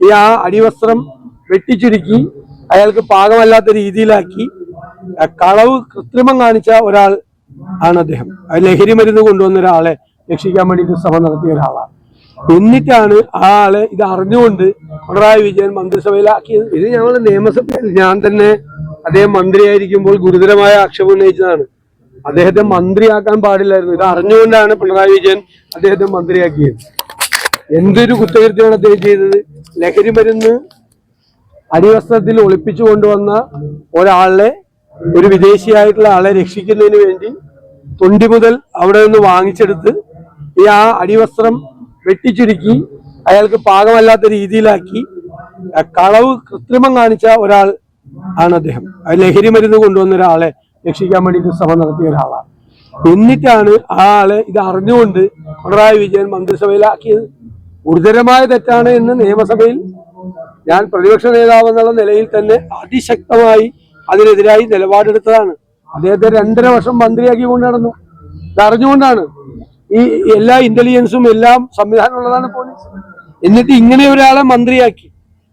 ഈ അടിവസ്ത്രം വെട്ടിച്ചുരുക്കി അയാൾക്ക് പാകമല്ലാത്ത രീതിയിലാക്കി കളവ് കൃത്രിമം കാണിച്ച ഒരാൾ ആണ് അദ്ദേഹം. ലഹരി മരുന്ന് കൊണ്ടുവന്ന ഒരാളെ രക്ഷിക്കാൻ വേണ്ടിയിട്ട് ശ്രമം നടത്തിയ ഒരാളാണ്. എന്നിട്ടാണ് ആ ആളെ ഇത് അറിഞ്ഞുകൊണ്ട് പിണറായി വിജയൻ മന്ത്രിസഭയിലാക്കിയത്. ഇത് ഞങ്ങൾ നിയമസഭയിൽ ഞാൻ തന്നെ അദ്ദേഹം മന്ത്രിയായിരിക്കുമ്പോൾ ഗുരുതരമായ ആക്ഷേപം ഉന്നയിച്ചതാണ്. അദ്ദേഹത്തെ മന്ത്രിയാക്കാൻ പാടില്ലായിരുന്നു. ഇത് അറിഞ്ഞുകൊണ്ടാണ് പിണറായി വിജയൻ അദ്ദേഹത്തെ മന്ത്രിയാക്കിയത്. എന്തൊരു കുറ്റകൃത്യമാണ് അദ്ദേഹം ചെയ്തത്. ലഹരി മരുന്ന് അടിവസ്ത്രത്തിൽ ഒളിപ്പിച്ചു കൊണ്ടുവന്ന ഒരാളെ, ഒരു വിദേശിയായിട്ടുള്ള ആളെ രക്ഷിക്കുന്നതിന് വേണ്ടി തൊണ്ടി മുതൽ അവിടെ നിന്ന് വാങ്ങിച്ചെടുത്ത് ഈ അടിവസ്ത്രം വെട്ടിച്ചുരുക്കി അയാൾക്ക് പാകമല്ലാത്ത രീതിയിലാക്കി കളവ് കൃത്രിമം കാണിച്ച ഒരാൾ ആണ് അദ്ദേഹം. ലഹരി മരുന്ന് കൊണ്ടുവന്ന ഒരാളെ രക്ഷിക്കാൻ വേണ്ടിയിട്ട് ശ്രമം നടത്തിയ ഒരാളാണ്. എന്നിട്ടാണ് ആ ആളെ ഇത് അറിഞ്ഞുകൊണ്ട് പിണറായി വിജയൻ മന്ത്രിസഭയിലാക്കിയത്. ഗുരുതരമായ തെറ്റാണ് എന്ന് നിയമസഭയിൽ ഞാൻ പ്രതിപക്ഷ നേതാവ് എന്നുള്ള നിലയിൽ തന്നെ അതിശക്തമായി അതിനെതിരായി നിലപാടെടുത്തതാണ്. അദ്ദേഹത്തെ 2.5 വർഷം മന്ത്രിയാക്കി കൊണ്ട് നടന്നു. ഇത് അറിഞ്ഞുകൊണ്ടാണ്. ഈ എല്ലാ ഇന്റലിജൻസും എല്ലാം സംവിധാനം ഉള്ളതാണ് പോലീസ്. എന്നിട്ട് ഇങ്ങനെ ഒരാളെ മന്ത്രിയാക്കി.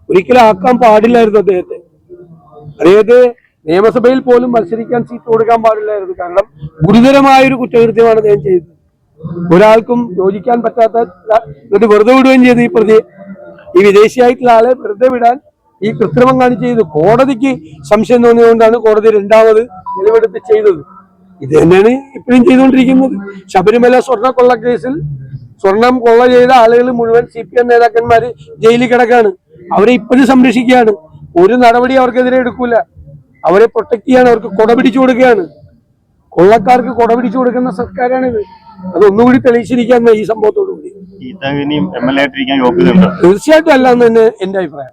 ഒരിക്കലും ആക്കാൻ പാടില്ലായിരുന്നു അദ്ദേഹത്തെ. നിയമസഭയിൽ പോലും മത്സരിക്കാൻ സീറ്റ് കൊടുക്കാൻ പാടില്ലായിരുന്നു. കാരണം ഗുരുതരമായൊരു കുറ്റകൃത്യമാണ് അദ്ദേഹം ചെയ്തത്. ഒരാൾക്കും യോജിക്കാൻ പറ്റാത്ത, എന്നിട്ട് വെറുതെ വിടുകയും ചെയ്തു. ഈ പ്രതി, ഈ വിദേശിയായിട്ടുള്ള ആളെ വെറുതെ വിടാൻ ഈ കൃത്രിമം കാണിച്ച് ചെയ്തു. കോടതിക്ക് സംശയം തോന്നിയതുകൊണ്ടാണ് കോടതി 2ാമത് നിലവെടുത്ത് ചെയ്തത്. ഇത് തന്നെയാണ് ഇപ്പോഴും ചെയ്തുകൊണ്ടിരിക്കുന്നത്. ശബരിമല സ്വർണ്ണ കൊള്ളക്കേസിൽ സ്വർണം കൊള്ള ചെയ്ത ആളുകൾ മുഴുവൻ CPM നേതാക്കന്മാര് ജയിലിൽ കിടക്കാണ്. അവരെ ഇപ്പോഴും സംരക്ഷിക്കുകയാണ്. ഒരു നടപടി അവർക്കെതിരെ എടുക്കൂല. അവരെ പ്രൊട്ടക്ട് ചെയ്യാൻ അവർക്ക് കൊട പിടിച്ചു കൊടുക്കുകയാണ്. കൊള്ളക്കാർക്ക് കൊട പിടിച്ചു കൊടുക്കുന്ന സർക്കാരാണിത്. അതൊന്നുകൂടി തെളിയിച്ചിരിക്കാൻ ഈ സംഭവത്തോടു കൂടി. തീർച്ചയായിട്ടും അല്ല എന്ന് തന്നെ എന്റെ അഭിപ്രായം.